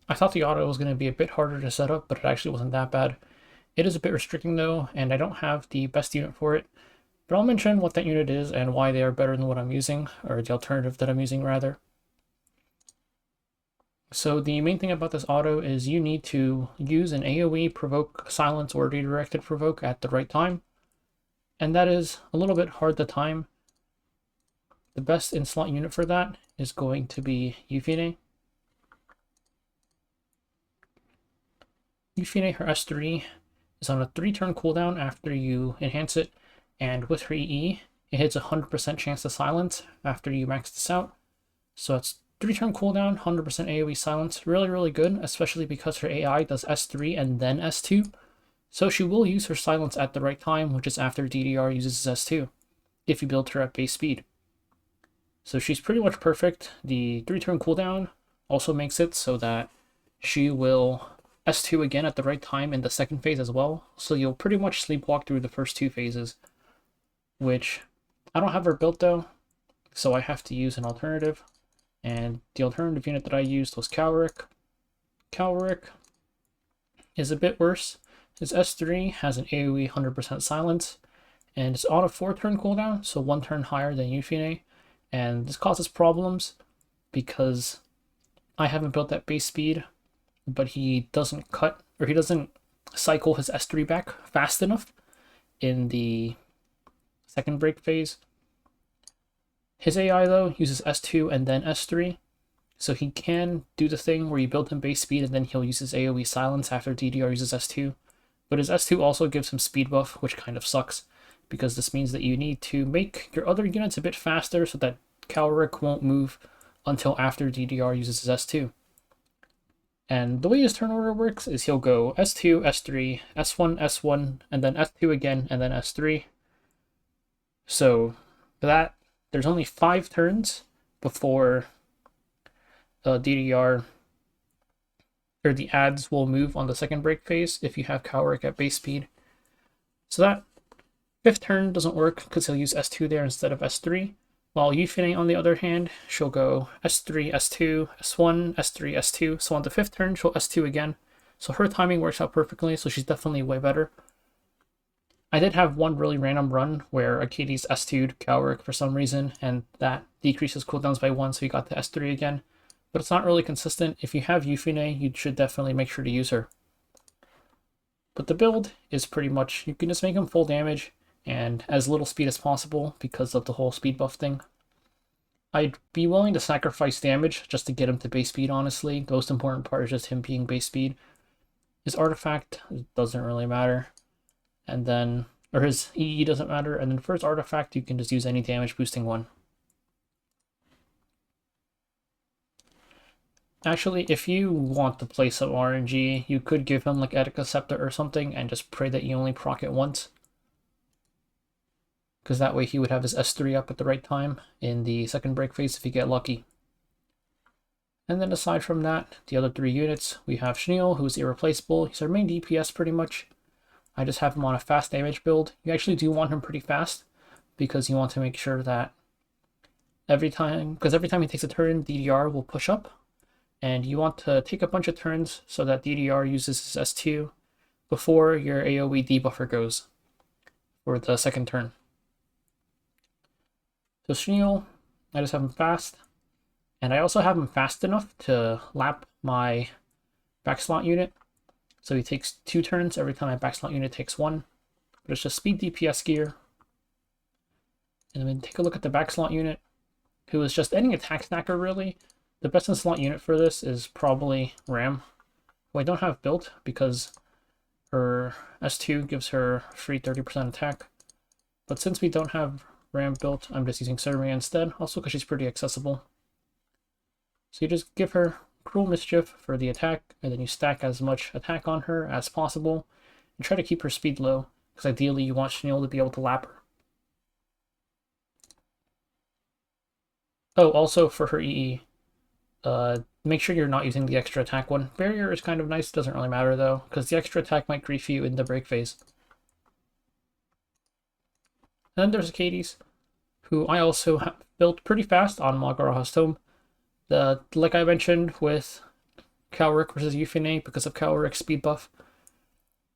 I thought the auto was going to be a bit harder to set up, but it actually wasn't that bad. It is a bit restricting though, and I don't have the best unit for it. But I'll mention what that unit is and why they are better than what I'm using, or the alternative that I'm using rather. So the main thing about this auto is you need to use an AoE provoke, silence, or redirected provoke at the right time. And that is a little bit hard to time. The best in-slot unit for that is going to be Yufine. Yufine, her S3 is on a 3-turn cooldown after you enhance it, and with her EE, it hits a 100% chance to silence after you max this out. So it's 3-turn cooldown, 100% AoE silence, really good, especially because her AI does S3 and then S2. So she will use her silence at the right time, which is after DDR uses S2, if you build her at base speed. So she's pretty much perfect. The 3-turn cooldown also makes it so that she will S2 again at the right time in the second phase as well. So you'll pretty much sleepwalk through the first 2 phases, which I don't have her built though, so I have to use an alternative. And the alternative unit that I used was Kawerik. Kawerik is a bit worse. His S3 has an AoE 100% silence, and it's on a 4-turn cooldown, so 1 turn higher than Yufine. And this causes problems because I haven't built that base speed, but he doesn't cut, or he doesn't cycle his S3 back fast enough in the second break phase. His AI, though, uses S2 and then S3, so he can do the thing where you build him base speed and then he'll use his AoE silence after DDR uses S2. But his S2 also gives him speed buff, which kind of sucks, because this means that you need to make your other units a bit faster so that Kawerik won't move until after DDR uses his S2. And the way his turn order works is he'll go S2, S3, S1, S1, and then S2 again, and then S3. So that there's only 5 turns before DDR or the ads will move on the second break phase if you have Kawerik at base speed. So that 5th turn doesn't work because he'll use S2 there instead of S3. While Yufine, on the other hand, she'll go S3, S2, S1, S3, S2. So on the 5th turn, she'll S2 again. So her timing works out perfectly, so she's definitely way better. I did have one really random run where Achates S2'd Kawerik for some reason, and that decreases cooldowns by 1, so you got the S3 again. But it's not really consistent. If you have Yufine, you should definitely make sure to use her. But the build is pretty much, you can just make him full damage and as little speed as possible because of the whole speed buff thing. I'd be willing to sacrifice damage just to get him to base speed, honestly. The most important part is just him being base speed. His artifact doesn't really matter. And then, or his EE doesn't matter. And then for his artifact, you can just use any damage boosting one. Actually, if you want to play some RNG, you could give him like Achates Scepter or something and just pray that you only proc it once. Because that way he would have his S3 up at the right time in the second break phase if you get lucky. And then aside from that, the other 3 units, we have Schniel, who's irreplaceable. He's our main DPS pretty much. I just have him on a fast damage build. You actually do want him pretty fast because you want to make sure that every time he takes a turn, DDR will push up. And you want to take a bunch of turns so that DDR uses his S2 before your AoE debuffer goes for the second turn. So Schniel, I just have him fast. And I also have him fast enough to lap my backslot unit. So he takes 2 turns every time my backslot unit takes 1. But it's just speed DPS gear. And then take a look at the backslot unit, who is just any attack stacker really. The best in slot unit for this is probably Ram, who I don't have built because her S2 gives her free 30% attack. But since we don't have Ram built, I'm just using Cermia instead, also because she's pretty accessible. So you just give her Cruel Mischief for the attack, and then you stack as much attack on her as possible, and try to keep her speed low, because ideally you want Schniel to be able to lap her. Oh, also for her EE, make sure you're not using the extra attack one. Barrier is kind of nice, doesn't really matter though, because the extra attack might grief you in the break phase. And then there's Achates, who I also have built pretty fast on Magaraha's Tome. Like I mentioned with Kawerik versus Yufine because of Kawerik's speed buff.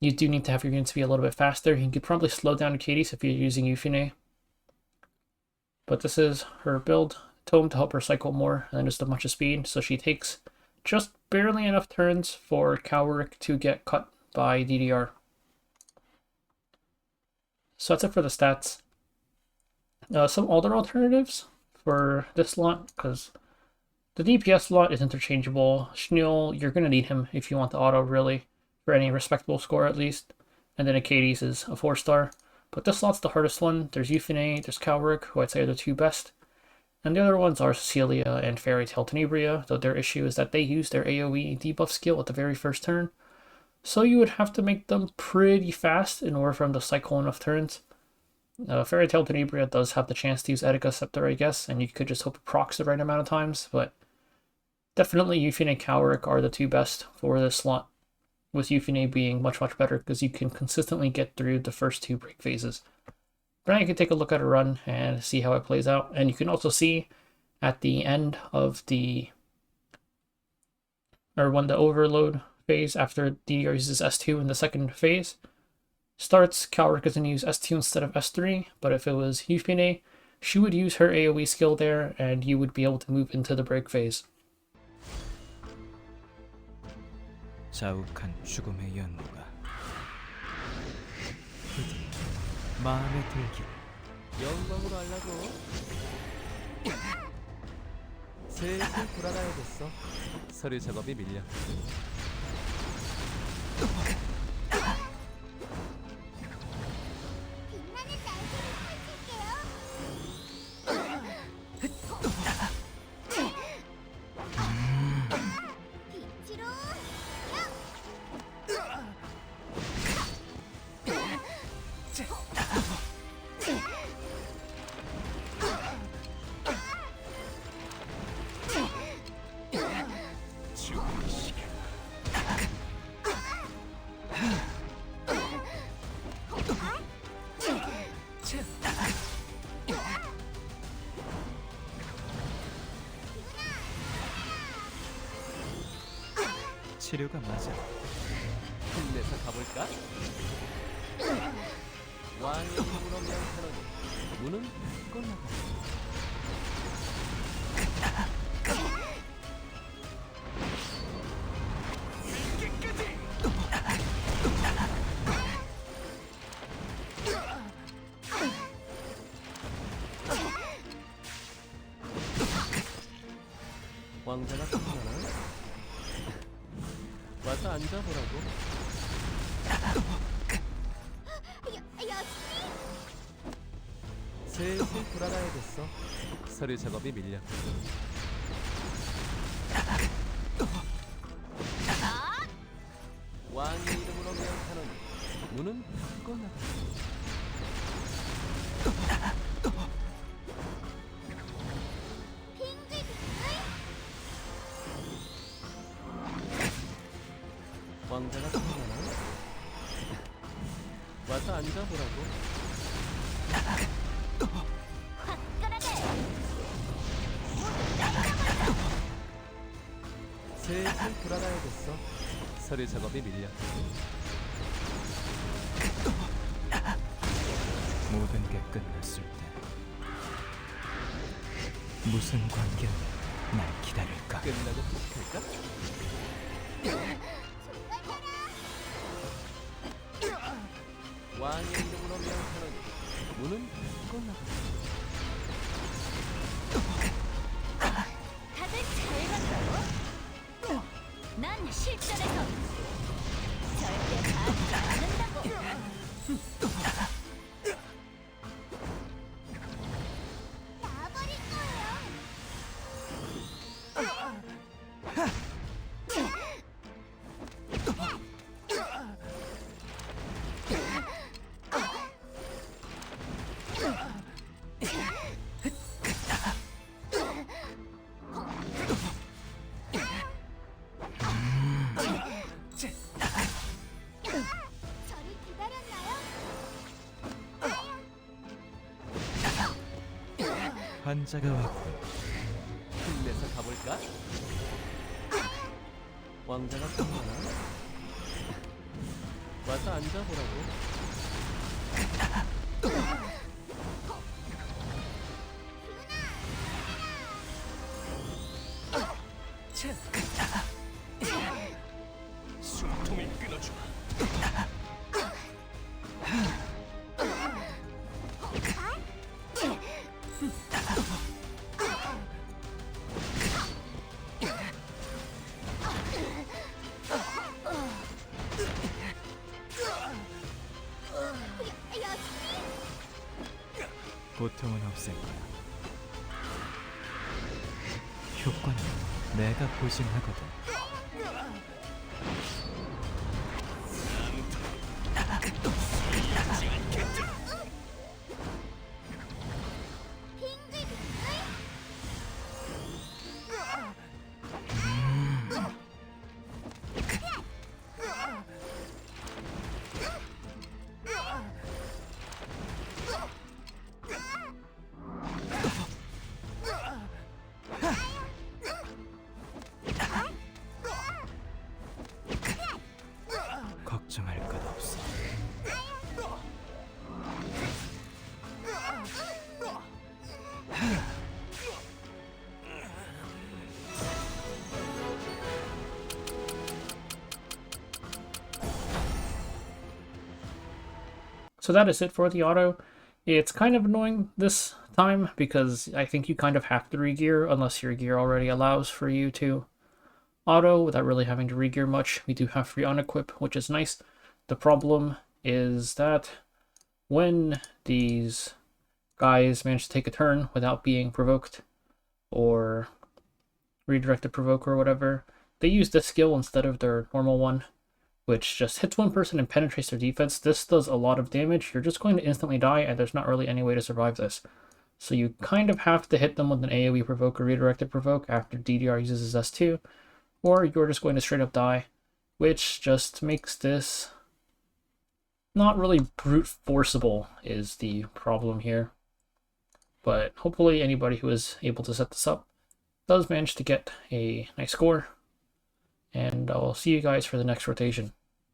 You do need to have your units be a little bit faster. You could probably slow down Achates if you're using Yufine. But this is her build. Tome to help her cycle more and just a bunch of speed. So she takes just barely enough turns for Kawerik to get cut by DDR. So that's it for the stats. Some other alternatives for this slot, because the DPS slot is interchangeable. Schniel, you're going to need him if you want the auto, really, for any respectable score at least. And then Achates is a 4-star. But this slot's the hardest one. There's Yufine, there's Kawerik, who I'd say are the two best. And the other ones are Cecilia and Fairy Tale Tenebria, though their issue is that they use their AoE debuff skill at the very first turn. So you would have to make them pretty fast in order for them to cycle enough turns. Fairy Tale Tenebria does have the chance to use Etika Scepter, I guess, and you could just hope it procs the right amount of times, but definitely Yufine and Kawerik are the two best for this slot, with Yufine being much better because you can consistently get through the first two break phases. But now you can take a look at a run and see how it plays out, and you can also see at the end of when the overload phase after DDR uses S2 in the second phase starts, Kawerik is going to use S2 instead of S3, but if it was Yufine, she would use her AoE skill there, and you would be able to move into the break phase. 자욱한 죽음의 연노가 드디어 마음에 들길 영광으로 알라고 슬슬 돌아가야겠어. 서류 작업이 밀려. 치료가 맞아. 힘내서 가볼까? 왕의 힘으로 명하노니 문은 닫고 왕자가 생각나? 와서 앉아보라고. 슬슬 돌아가야겠어. 서류 작업이 밀려. 왕의 이름으로 명하노니 문은 닫고 나가. 왕자가 생각나? 와서 앉아보라고. 슬슬 돌아가야겠어. 서류 작업이 밀려. 모든 게 끝났을 때 무슨 관계는 날 기다릴까? 끝나고 도착할까? 왕의 이름으로 명하노니 문은 닫고 나가. 다들 잘 간다고? 난 실전에서 절대 가지 않는다고. 나버릴 거예요. 저를 기다렸나요? 환자가 왔군. 힘내서 가볼까? 왕자가 떴나? 와서 앉아보라고. 숨통을 끊어주마. 고통은 없을 거야. 효과는 내가 보증하거든. 걱정할 것 없어. So that is it for the auto. It's kind of annoying this time because I think you kind of have to regear unless your gear already allows for you to auto without really having to regear much. We do have free unequip, which is nice. The problem is that when these guys manage to take a turn without being provoked or redirected provoke or whatever, they use this skill instead of their normal one, which just hits one person and penetrates their defense. This does a lot of damage. You're just going to instantly die, and there's not really any way to survive this. So you kind of have to hit them with an AoE provoke or redirected provoke after DDR uses his S2, or you're just going to straight up die, which just makes this not really brute forceable is the problem here. But hopefully anybody who is able to set this up does manage to get a nice score, and I'll see you guys for the next rotation.